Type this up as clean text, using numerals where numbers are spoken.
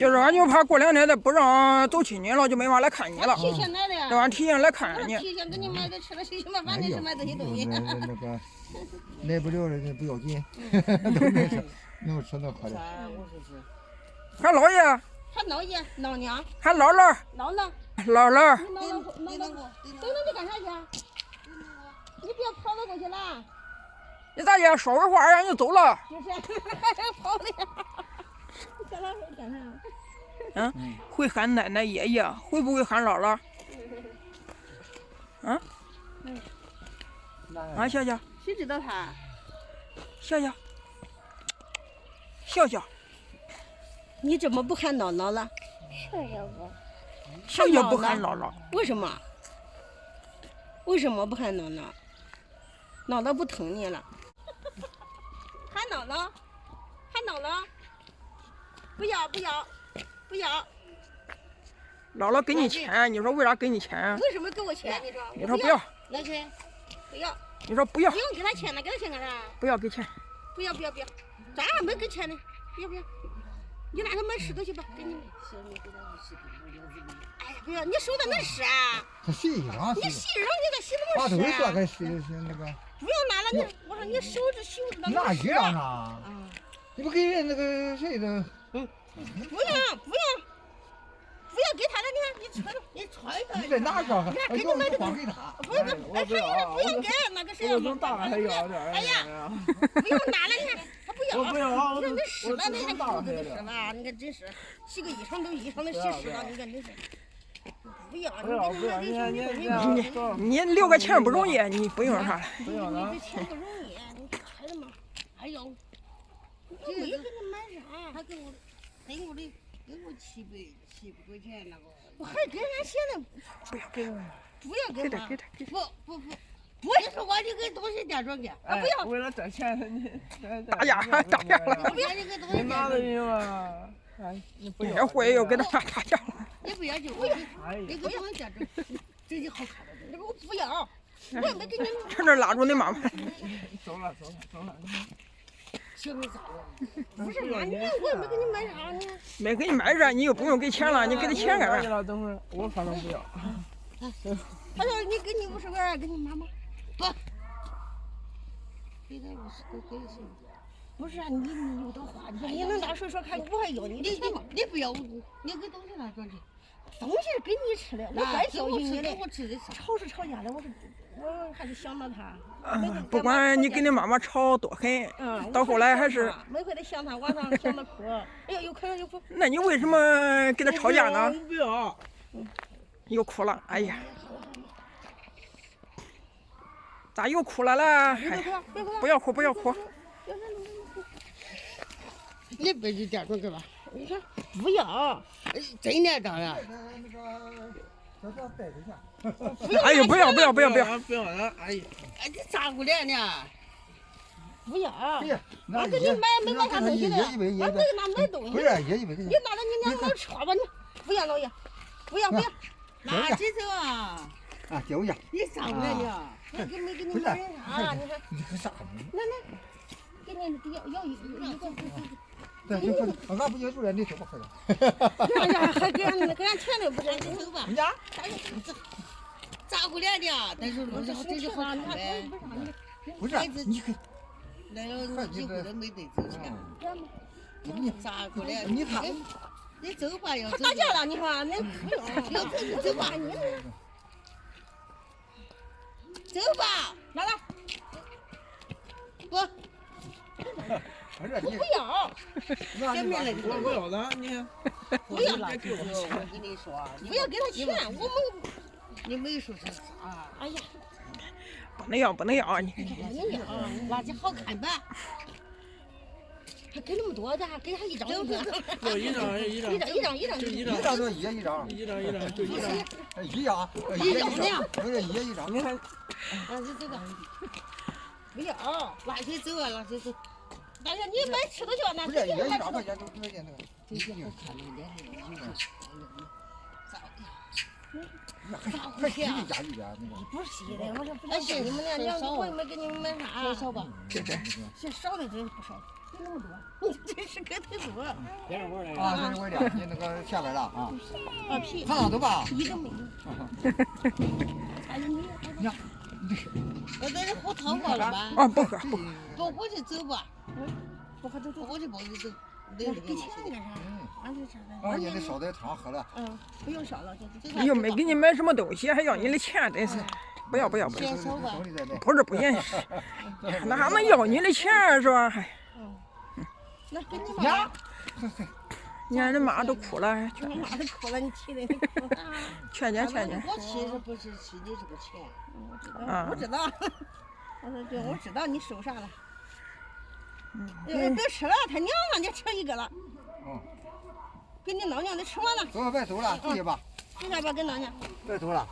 就是俺就怕过2天再不让走亲戚了，就没法来看你了。提前来的呀，对吧？提前来看你。提前给你买的吃了谁去买饭的是买这些东西。那个来不了的不要紧，都没事，能吃能喝的。喊老爷，喊老爷、老娘、喊姥姥、姥姥、姥姥。等等你干啥去？你别跑了过去了。你咋的？说会话让你走了。就是跑的。小老头干啥？会喊奶奶爷爷，会不会喊姥姥？笑笑，谁知道他？笑笑，笑笑，你怎么不喊姥姥了？笑笑不喊姥姥。为什么？为什么不喊姥姥？姥姥不疼你了。喊姥姥，喊姥姥，不要不要不要。姥姥给你钱，你说为啥给你钱？为什么给我钱？你说不要。来钱，不要。你说不要。不用给他钱了，给他钱干啥？不要给钱。不要，咱还没给钱呢，不要。你拿去买石头去吧，给你。哎呀，不要，你手咋能湿啊？他洗衣裳。你洗衣裳你咋洗那么湿啊？把头说该洗那个。不用拿了，我说你手这洗不拿衣裳啊？你不给人那个谁的？不要给他了，你穿着，你穿着。你在哪个？给你买的光给他。不用给那个谁。我从大还要点。哎呀，不用拿了，你看他不要。我不要。你看那湿了，你看裤子都湿了，你看真是洗个衣裳都洗湿了，你看真是。不要，你留个钱不容易，你不用啥了。不用了。你这钱不容易，你猜的嘛？哎呦，我没给你买啥，他给我700块钱那个，我还给人家钱呢。不要给我，不要给他，给他。不，你说我你给东西店装去，不要。为了挣钱，你打架了。不要你给东西店你拿得赢吗？你不要。会又给他打架了。你不要就不要，你给东西店装，这就好看了。那个我不要，我也没给你。趁着拉住你妈妈。走了。小妹咋了？不是妈，我也没给你买啥呢。没给你买啥，你又不用给钱了，你给他钱干啥？等会儿我反正不要。他说你给你50块，给你妈妈。不，给他50块给谁？不是啊，你有的话，你能拿出说看，我还要你的钱吗？你不要，你给东西拿装去。东西是给你吃的，我该教训你的。我吃的啥？吵是吵架的，我还是想到他。不管你跟你妈妈吵多狠，到后来还是。每回得想他，晚上想他哭。哎呀，又哭又哭。那你为什么跟他吵架呢？不要。又哭了，哎呀。咋又哭了啦？不要哭。你别去店装去吧。你看，不要。真的当然。哎呀，不要！不要了，哎呀，你咋过来呢？不要。我给你没买啥东西的，我没给他买东西。不是100块钱。你拿着你娘老戳吧你！不要老爷，不要。拿起走啊！啊，丢下。你咋过来呢？我没给你买啥，你看。你个啥？来，给你要一个。对，俺不接受了，你走吧，快点。还给俺钱呢，不是？你走吧。人家咋过来的？但是路上这就好看呗。不是，你可来了几回都没得走钱。你咋过来？你看，你走吧，要走。打架了，你看，你不用。要走你走吧，走吧，来了。不。不是你不要。见面了，我不要了，你不要了，给我跟你说，不要给他钱，我们你没说是啥？哎呀，不能要，你垃圾好看吧？还给那么多的，还给他一张。就一张，一张就一张。一张，就一张。一样，不是一张。你看，垃圾走吧。不要，垃圾走啊，垃圾走。大爷，你买吃的去那不是100块钱都可以那个。这些好看的咋还洗的家里边那个。不是洗的，我说不想给你们俩，我也没给你们买啥。少吧？这少的真不少。那么多，你这是个忒多。啊，这是我的，你那个下来了啊？啊屁，看上走吧？一个没有。呀，我在这喝汤喝了吧？啊，不喝不喝。不回去走吧。不喝走走。不回去不就走。给钱干啥？俺这啥的？啊，你得烧点汤喝了。不用烧了，就又没给你买什么东西，还要你的钱，真是。不要不要不要。先收吧。不是不行，那还能要你的钱是吧？还。那给你妈。你看这妈都哭了，我妈都哭了，你气的。劝劝劝劝。我气是不是气你这个钱？我知道。我说对，我知道你收啥了。别吃了，他娘让你吃一个了。给你老娘的吃完了。走吧，别走了，回去吧。回家吧，给老娘。别走了。